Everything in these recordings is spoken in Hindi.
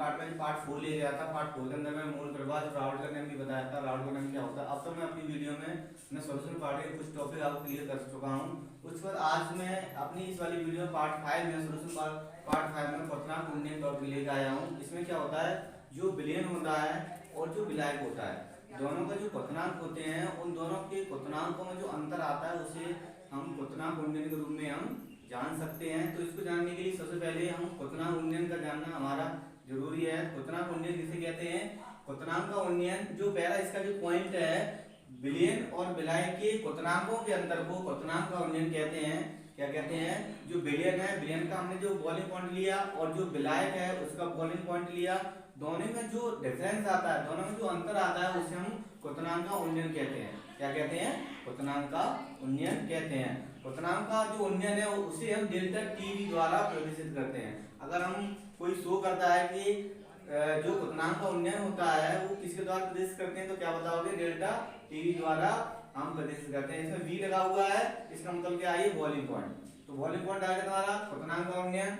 पार्ट में पार्ट 4 ले गया था। पार्ट 4 के अंदर मैं मूल प्रवाह राउंड का नियम भी बताया था, राउंड का नियम क्या होता है। अब तो मैं अपनी वीडियो में मैं सॉल्यूशन पार्ट के कुछ टॉपिक आपको क्लियर कर चुका हूँ। उसके बाद आज मैं अपनी इस वाली वीडियो पार्ट 5 में सॉल्यूशन पार्ट 5 में क्वथनांक कुंडली टॉपिक लेकर आया हूँ। इसमें क्या होता है, जो विलयन होता है और जो विलायक होता है, दोनों का जो क्वथनांक होते हैं, उन दोनों के क्वथनांकों में जो अंतर आता है उसे हम क्वथनांक उन्नयन के रूप में हम जान सकते हैं। तो इसको जानने के लिए सबसे पहले हम क्वथनांक उन्नयन का जानना हमारा जरूरी है। क्वथनांक उन्नयन किसे कहते हैं? क्वथनांक का उन्नयन, जो पहला इसका जो पॉइंट है, विलयन और विलायक के क्वथनांकों के अंतर को क्वथनांक का उन्नयन कहते हैं। क्या कहते हैं? जो विलयन है, विलयन का हमने जो बॉइलिंग पॉइंट लिया और जो विलायक है उसका बॉइलिंग पॉइंट लिया, दोनों में जो डिफरेंस आता है, दोनों में जो अंतर आता है उसे हम क्वथनांक का उन्नयन कहते हैं। क्या कहते हैं? क्वथनांक का उन्नयन कहते हैं। क्वथनांक का जो उन्नयन है उसे हम डेल्टा टीवी द्वारा प्रदर्शित करते हैं। अगर हम कोई शो करता है कि जो क्वथनांक का उन्नयन होता है वो किसके द्वारा प्रदर्शित करते हैं, तो क्या बताओगे? डेल्टा टीवी द्वारा हम प्रदर्शित करते हैं। इसमें वी लगा हुआ है, इसका मतलब क्या है? Boiling point. तो बॉइलिंग पॉइंट आएगा तुम्हारा क्वथनांक का उन्नयन।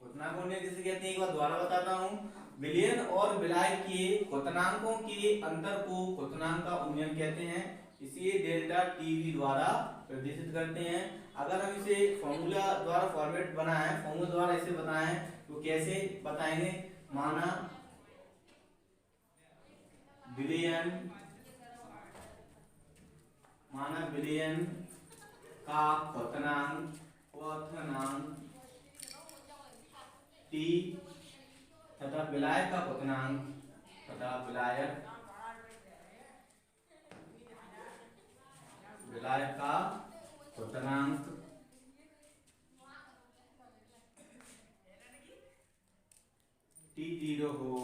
क्वथनांक उन्नयन किसे कहते हैं एक बार दोबारा बताता हूँ। विलयन और विलायक के क्वथनांकों के अंतर को क्वथनांक का उन्नयन कहते हैं। इसे डेल्टा टीवी द्वारा प्रदर्शित करते हैं। अगर हम इसे फॉर्मूला द्वारा फॉर्मेट बनाए, फॉर्मूला द्वारा इसे बनाएं तो कैसे बताएंगे? माना विलयन का क्वथनांक टी तथा विलायक का क्वथनांक विलायक का क्वथनांक T0 हो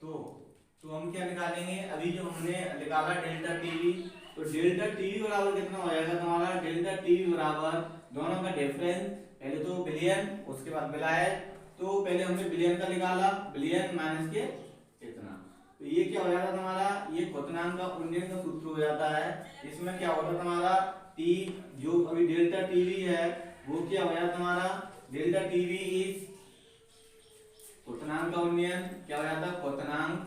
तो हम क्या निकालेंगे? अभी जो हमने निकाला डेल्टा टीवी, तो डेल्टा टीवी बराबर कितना हो जाएगा तुम्हारा? डेल्टा टीवी बराबर दोनों का डिफरेंस, पहले तो विलयन उसके बाद विलायक। तो पहले हमने विलयन का निकाला, विलयन माइनस के इतना, तो ये क्या हो जाता है तुम्हारा? ये क्वथनांक का उन्नयन का सूत्र हो जाता है। इसमें क्या होता है तुम्हारा? टी जो अभी डेल्टा टीवी है वो क्या हो जाता तुम्हारा? डेल्टा टीवी इज क्वथनांक का उन्नयन। क्या हो जाता है? क्वथनांक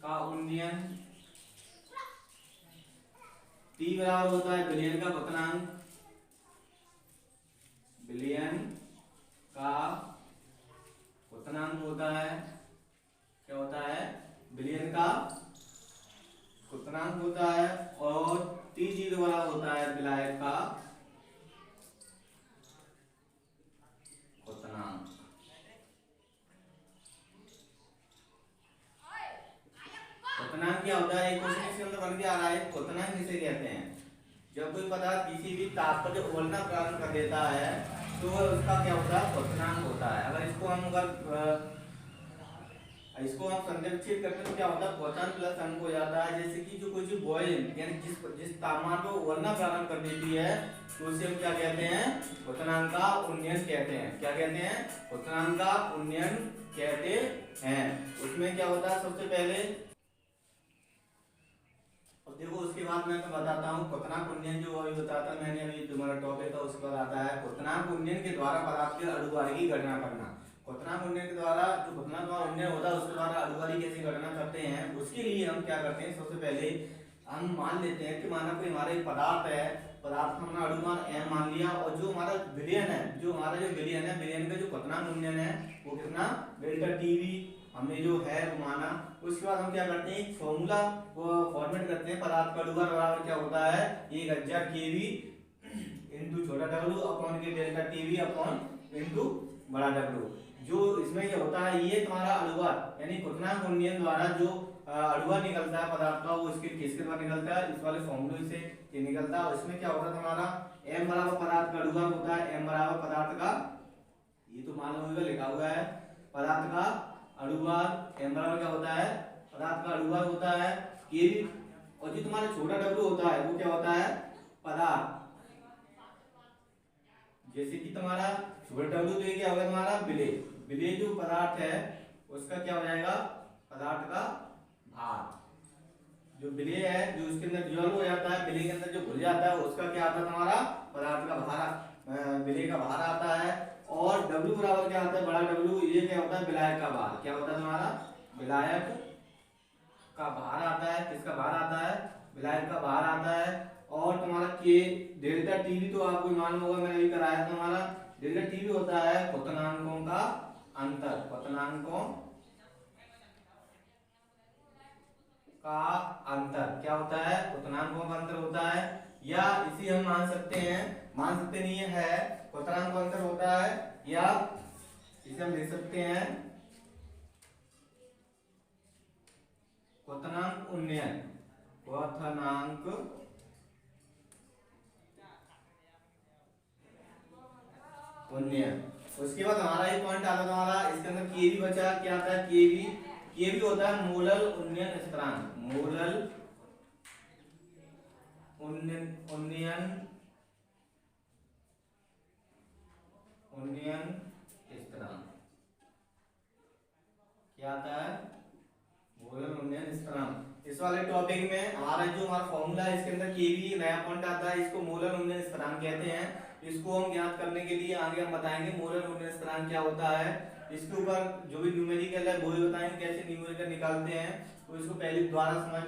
का उन्नयन टी बराबर होता है विलयन का क्वथनांक, विलयन का क्वथनांक होता है, क्या होता है? विलयन का क्वथनांक होता है, और T0 बराबर होता है विलायक का क्वथनांक। क्वथनांक क्या होता है? एक क्वेश्चन इसके अंदर बन के आ रहा है, क्वथनांक किसे कहते हैं? जब कोई पदार्थ किसी भी ताप पर जब उबलना प्रारंभ कर देता है तो उसका क्या होता है? क्वथनांक होता है। अगर इसको हम संक्षेपित करते हैं तो क्या होता है? क्वथन प्लस अंक हो जाता है। जैसे कि जो कोई बॉइल यानी जिस तापमान पर उबलना प्रारंभ कर देती है तो उसे हम क्या कहते हैं? क्वथनांक का उन्नयन कहते हैं। क्या कहते हैं? क्वथनांक का उन्नयन कहते हैं। उसमें क्या होता है? सबसे पहले अब देखो, उसके बाद मैं बताता हूँ क्वथनांक उन्नयन। जो अभी बताता मैंने, अभी तुम्हारा टॉपिक था उसके बाद आता है क्वथनांक उन्नयन के द्वारा पदार्थ के अणुभार की गणना करना। क्वथनांक उन्नयन के द्वारा जो क्वथनांक का उन्नयन होता है उसके द्वारा अणुभार कैसे गणना करते हैं, उसके लिए हम क्या करते हैं? सबसे पहले हम मान लेते हैं कि माना कोई हमारा एक पदार्थ है, पदार्थ का हमने अणुमान m मान लिया, और जो हमारा विलयन है, विलयन का जो क्वथनांक उन्नयन है वो कितना? डेल्टा टीवी हमने जो है वो माना। उसके बाद हम क्या करते हैं? एक फॉर्मूला फॉर्मेट करते हैं। पदार्थ का अणुभार बराबर क्या होता है? 1000 केवी इनटू छोटा डब्ल्यू अपॉन के डेल्टा टीवी अपॉन इनटू बड़ा डब्ल्यू। जो इसमें क्या होता है? ये तुम्हारा अणुभार यानी क्वथनांक उन्नयन द्वारा जो अणुभार निकलता है पदार्थ का, वो इसके किसके द्वारा निकलता है? इस वाले फॉर्मूले से ये निकलता है। इसमें क्या होता है तुम्हारा? m बराबर पदार्थ का अणुभार होता है, m बराबर पदार्थ का, ये तो मालूम होगा लिखा हुआ है, पदार्थ का अणुभार। m बराबर क्या होता है? पदार्थ का अणुभार होता है केवी, और जो तुम्हारा छोटा w होता है वो क्या होता है? पदार्थ। जैसे कि तुम्हारा छोटा w तो ये क्या होगा तुम्हारा? विलय जो पदार्थ है उसका क्या हो जाएगा? पदार्थ का भार। जो विलय है जो उसके अंदर डिसॉल्व हो जाता है, विलय के अंदर जो घुल जाता है उसका क्या आता है तुम्हारा? पदार्थ का भार, विलय का भार आता है। और W बराबर क्या होता है, बड़ा W, ये क्या होता है, विलायक का भार। क्या होता है तुम्हारा, विलायक का भार आता है। किसका भार आता है, विलायक का भार आता है। और तुम्हारा के डेल्टा टी भी तो आपको मालूम होगा, मैंने अभी कराया था। तुम्हारा डेल्टा टी भी होता है क्वथनांकों का अंतर, क्वथनांकों का अंतर। क्या होता है, क्वथनांकों का अंतर होता है। या इसी हम मान सकते हैं, मान सकते नहीं है, क्वथनांक का अंतर होता है। या इसे हम लिख सकते हैं क्वथनांक उन्नयन, क्वथनांक उन्नयन। उसके बाद हमारा एक पॉइंट आता है हमारा, इसके अंदर के भी बचा। क्या आता है, के भी, के भी होता है मोलल उन्नयन स्थिरांक, मोलल उन्नयन उन्नयन स्थिरांक। क्या आता है, मोलल उन्नयन स्थिरांक। इस वाले टॉपिक में हमारा जो हमारा फॉर्मूला है, इसके अंदर के भी नया पॉइंट आता है, इसको मोलल उन्नयन स्थिरांक कहते हैं। इसको हम ज्ञात करने के लिए आगे हम बताएंगे मोलल उन्नयन स्थिरांक क्या होता है। इसके ऊपर जो भी न्यूमेरिकल है वो भी बताएंगे कैसे न्यूमेरिकल निकालते हैं। तो इसको पहले द्वारा समझ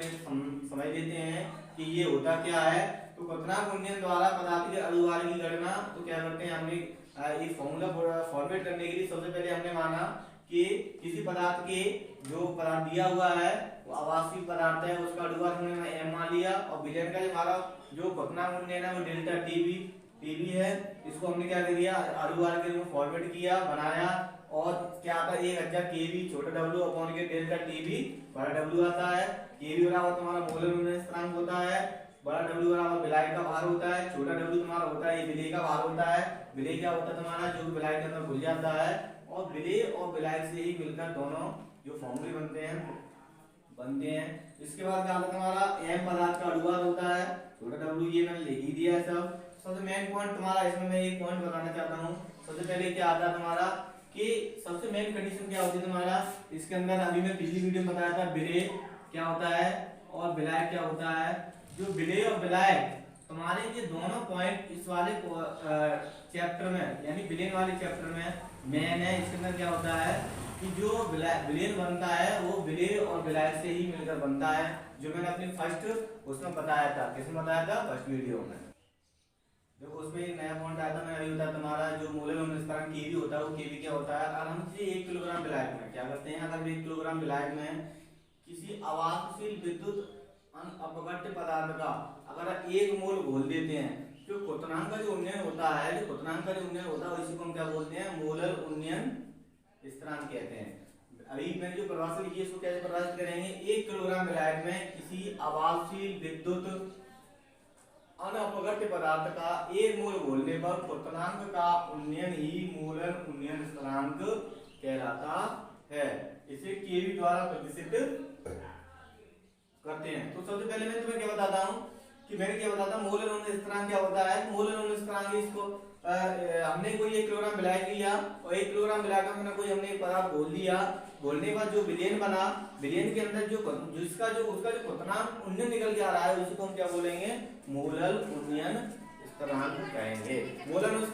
लेते हैं कि ये होता क्या है। तो क्वथनांक उन्नयन द्वारा पदार्थ के अणुभार की गणना, तो क्या करते हैं, हमने ये फॉर्मूला फॉर्मेट करने के लिए सबसे पहले हमने माना कि किसी पदार्थ के जो पदार्थ दिया हुआ है वो आवासीय पदार्थ है, उसका अणुभार हमने m मान लिया। और विलयन का हमारा जो क्वथनांक उन्नयन है वो डेल्टा टीबी है। इसको हमने क्या कर दिया, अणुभार के रूप में फॉर्मेट किया, बनाया। और क्या आता है, 1000 केवी छोटा डब्ल्यू अपॉन के डेल्टा टीबी बड़ा डब्ल्यू आता है। केवी बराबर तुम्हारा मोलर उन्नयन स्थिरांक होता है, बड़ा डब्ल्यू बराबर विलायक का भार होता है, छोटा डब्ल्यू तुम्हारा होता है ये विलेय का भार होता है। विलेय क्या होता है तुम्हारा, जो विलायक के अंदर घुल जाता है। और विलेय और विलायक से ही मिलकर दोनों जो फॉर्मूले बनते हैं। इसके बाद क्या आता है तुम्हारा, एम पदार्थ का अणुभार होता है, छोटा डब्ल्यू ये मैंने लिख ही दिया है सब। सबसे मेन पॉइंट तुम्हारा इसमें मैं एक पॉइंट बताना चाहता हूँ। सबसे पहले क्या आता है तुम्हारा कि सबसे मेन कंडीशन क्या होती है तुम्हारा, इसके अंदर अभी मैं पिछली वीडियो में बताया था विलेय क्या होता है और विलायक क्या होता है। जो विलेय और विलायक तुम्हारे ये दोनों पॉइंट इस वाले चैप्टर में, यानी विलेय वाले चैप्टर में मेन है। इसके अंदर क्या होता है कि जो विलेय बनता है वो विलेय और विलायक से ही मिलकर बनता है, जो मैंने अपनी फर्स्ट उसमें बताया था। किसमें बताया था, फर्स्ट वीडियो में। देखो उसमें एक नया पॉइंट आया था, मैंने अभी बताया तुम्हारा जो मोलर उन्नयन स्थिरांक केवी होता है, वो केवी क्या होता है। अगर हम 1 किलोग्राम विलायक में क्या करते हैं, अगर 1 किलोग्राम विलायक में किसी अवाहशील विद्युत अपघट्य पदार्थ का अगर 1 मोल घोल देते हैं, जो क्वथनांक का जो उन्नयन होता है, जो क्वथनांक का जो उन्नयन होता है इसी को हम क्या बोलते हैं, मोलर उन्नयन स्थिरांक कहते हैं। अभी मैंने जो परिभाषा लिखी है इसको कैसे परिभाषित करेंगे, 1 किलोग्राम विलायक में किसी अवाहशील विद्युत अनअपघट्य पदार्थ का 1 मोल घोलने पर क्वथनांक का उन्नयन ही मोलर उन्नयन स्थिरांक कहलाता है। इसे केवी द्वारा प्रदर्शित करते हैं। तो सबसे पहले मैं तुम्हें क्या बताता हूँ कि मैंने क्या बताता हूँ, मोलर उन्नयन स्थिरांक क्या होता है। मोलर उन्नयन स्थिरांक इसको हमने कोई 1 किलोग्राम विलायक लिया और 1 किलोग्राम विलायक में कोई हमने एक पदार्थ घोल दिया। घोलने के बाद जो विलयन बना, विलयन के अंदर जो उसका जो क्वथनांक उन्नयन निकल के आ रहा है उसी को हम क्या बोलेंगे, मोलर उन्नयन स्थिरांक कहेंगे। मोलर उन्नयन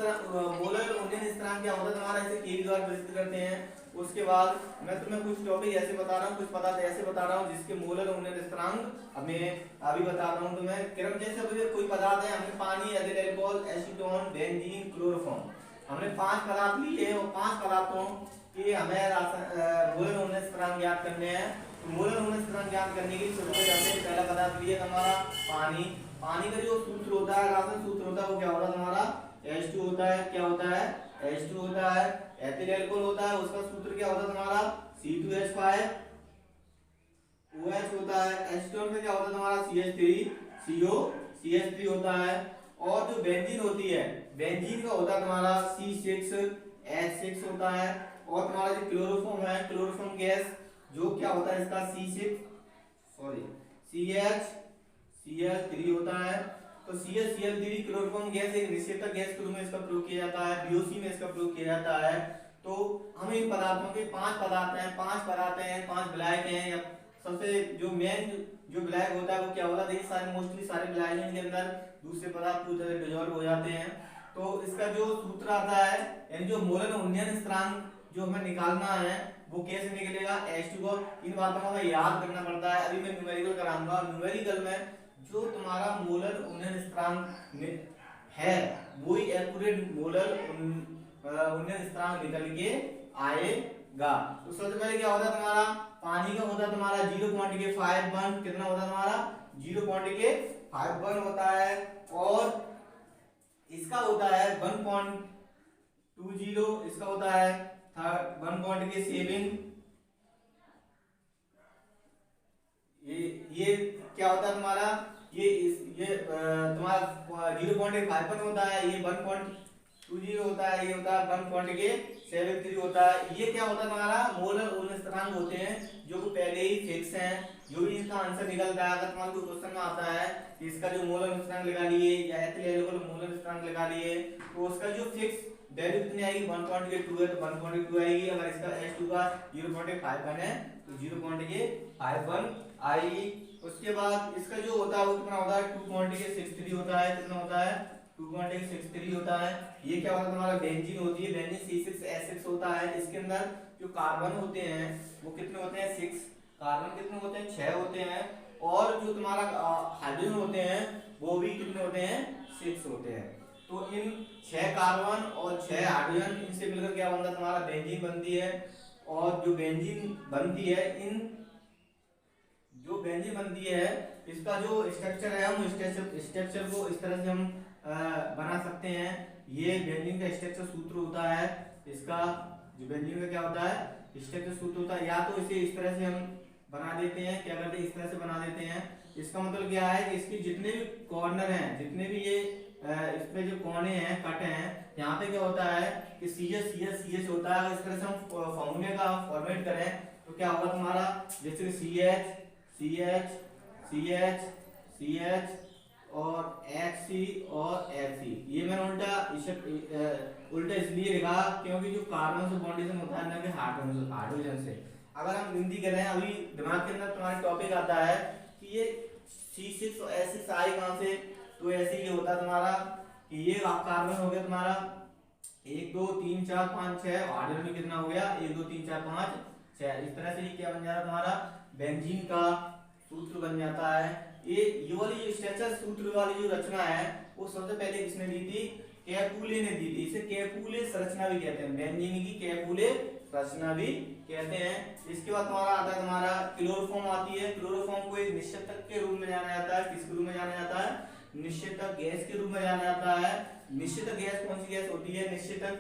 स्थिरांक क्या होता है तुम्हारा, इसे केवी द्वारा प्रदर्शित करते हैं। उसके बाद मैं तुम्हें कुछ टॉपिक ऐसे बता रहा हूँ, कुछ पदार्थ ऐसे बता रहा हूँ जिसके मोलर उन्नयन स्थिरांक अभी बता रहा हूँ तुम्हें। क्रम जैसे कोई पदार्थ है, हमने पानी, ethyl alcohol, acetone, benzene, chloroform, हमने 5 पदार्थ लिए और 5 पदार्थों के हमें मोलर उन्नयन स्थिरांक ज्ञात करने हैं। तो मोलर उन्नयन स्थिरांक ज्ञात करने के लिए सबसे पहले पहला पदार्थ लिया हमारा पानी। पानी का जो सूत्र होता है, रासायनिक सूत्र होता है वो क्या होता है तुम्हारा, H2 होता है। क्या होता है, H2 होता है। एथिल अल्कोहल होता है, उसका सूत्र क्या होता है तुम्हारा, C2H5 OH होता है। एसीटोन में क्या होता है तुम्हारा, CH3CO CH3 होता है। और जो बेंजीन होती है, बेंजीन का होता है तुम्हारा C6H6 होता है। और तुम्हारा जो क्लोरोफॉर्म है, क्लोरोफॉर्म गैस जो क्या होता है इसका CH3 होता है। तो CH3 क्लोरोफॉर्म गैस एक निषेधक गैस के रूप में इसका प्रयोग किया जाता है, बीओसी में इसका प्रयोग किया जाता है। तो हम इन पदार्थों के 5 पदार्थ हैं, 5 विलायक हैं। या सबसे जो मेन जो विलायक होता है वो क्या होता है, देखिए सारे मोस्टली सारे विलायक के अंदर दूसरे पदार्थ पूरी तरह डिसॉल्व हो जाते हैं। तो इसका जो सूत्र आता है यानी जो मोलर उन्नयन स्थिरांक जो हमें निकालना है वो कैसे निकलेगा, H2 को इन बातों को हमें याद करना पड़ता है। अभी मैं न्यूमेरिकल कराऊंगा। न्यूमेरिकल में जो तुम्हारा मोलर उन्नयन स्थिरांक है वो ही एक्यूरेट मोलर उन्नयन स्थिरांक निकल के आएगा। तो सबसे पहले क्या होता है तुम्हारा, पानी का होता है तुम्हारा 0.51, कितना होता है तुम्हारा 0.51 होता है, और इसका होता है 1.20, इसका होता है 1.7। ये क्या होता है तुम्हारा, ये तुम्हारा 0.51 होता है, ये 1.20 होता है, ये होता है 1.73 होता है। ये क्या होता है तुम्हारा मोलर उन्नयन स्थिरांक होते हैं जो कि पहले ही फिक्स हैं। जो भी इसका आंसर निकलता है, अगर तुम्हारे को क्वेश्चन में आता है कि इसका जो मोलर उन्नयन स्थिरांक लगा लिए या एथिलेटिकल मोलर स्थिरांक लगा लिए, तो उसका जो फिक्स वैल्यू कितनी आएगी 1.2 है तो 1.2 आएगी। अगर इसका H2 का 0.51 है तो 0.51 आएगी। उसके बाद इसका जो होता है वो कितना होता है 2.63 होता है, कितना होता है 2.63 होता है। ये क्या होता है तुम्हारा बेंजीन होती है, बेंजीन C6H6 होता है। इसके अंदर जो कार्बन होते हैं वो कितने होते हैं 6, कार्बन कितने होते हैं 6 होते हैं, और जो तुम्हारा हाइड्रोजन होते हैं वो भी कितने होते हैं 6 होते हैं। तो इन 6 कार्बन और 6 हाइड्रोजन इनसे मिलकर क्या बनता है तुम्हारा बेंजीन बनती है। और जो बेंजीन बनती है, इन जो बेंजीन बनती है इसका जो स्ट्रक्चर है हम स्ट्रक्चर को इस तरह से हम बना सकते हैं। ये बेंजीन का स्ट्रक्चर सूत्र होता है, इसका जो बेंजीन का क्या होता है स्ट्रक्चर सूत्र होता है। या तो इसे इस तरह से हम बना देते हैं, क्या करते हैं इस तरह से बना देते हैं। इसका मतलब क्या है कि इसके जितने भी कॉर्नर हैं, जितने भी ये इसमें जो कोने हैं कट हैं, यहाँ पे क्या होता है कि CH होता है। इस तरह से हम फॉर्मूले का फॉर्मेट करें तो क्या होगा तुम्हारा, जैसे CH और HC और HC। ये मैंने उल्टा इसलिए लिखा क्योंकि जो कार्बन से बॉन्डिशन होता है ना कि हाइड्रोजन से। अगर हम हिंदी करें, अभी दिमाग के अंदर तुम्हारे टॉपिक आता है कि ये C6 और H6 आए कहाँ से, तो ऐसे ही होता है तुम्हारा कि ये कार्बन हो गया तुम्हारा 1 2 3 4 5 6, हाइड्रोजन में कितना हो गया 1 2 3 4 5 6। इस तरह से ये क्या बन जाता है तुम्हारा बेंजीन का सूत्र बन जाता है। ये वाली स्ट्रक्चर सूत्र वाली जो रचना है वो सबसे पहले किसने दी थी, कैपुले ने दी थी। इसे कैपुले संरचना भी कहते हैं, बेंजीन की कैपुले संरचना भी कहते हैं। इसके बाद तुम्हारा आता है तुम्हारा क्लोरोफॉर्म आती है। क्लोरोफॉर्म को एक निश्चितक के रूप में जाना जाता है। किसके रूप में जाना जाता है, निश्चितक गैस के रूप में जाना जाता है। निश्चितक गैस कौन सी गैस होती है, निश्चितक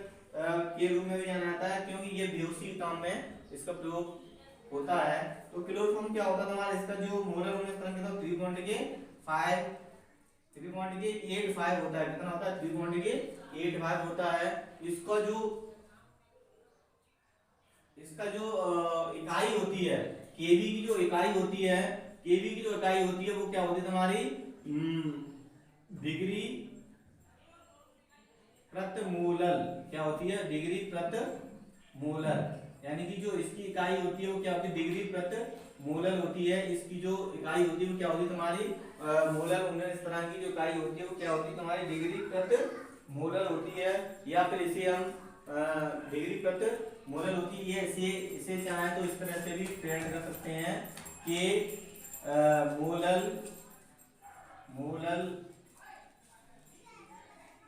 के रूप में भी जाना जाता है क्योंकि ये बेहोशी काम में इसका प्रयोग होता है। तो क्लोरोफॉर्म क्या होता है तुम्हारा, इसका जो मोलर उन्नयन स्थिरांक 3.85 होता है। कितना होता है 3.85 होता है। इसका जो इकाई होती है, केवी की जो इकाई होती है, वो क्या होती है तुम्हारी डिग्री प्रति मोलर। क्या होती है डिग्री प्रति मोलर, यानी कि जो इसकी इकाई होती है वो क्या होती है डिग्री प्रति मोलर होती है। इसकी जो इकाई होती है वो क्या होती है तुम्हारी मोलर उन्नयन स्थिरांक की जो इकाई होती है वो क्या होती है तुम्हारी डिग्री प्रति मोलर होती है। या फिर इसे हम डिग्री प्रति मोलर होती है। इसे चाहे तो इस तरह से भी प्रिंट कर सकते हैं कि मोलर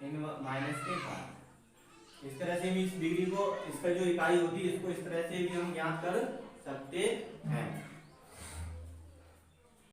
इन माइनस के बाद। इस तरह से भी इस डिग्री को, इसका जो इकाई होती है इसको इस तरह से भी हम ज्ञात कर सकते हैं।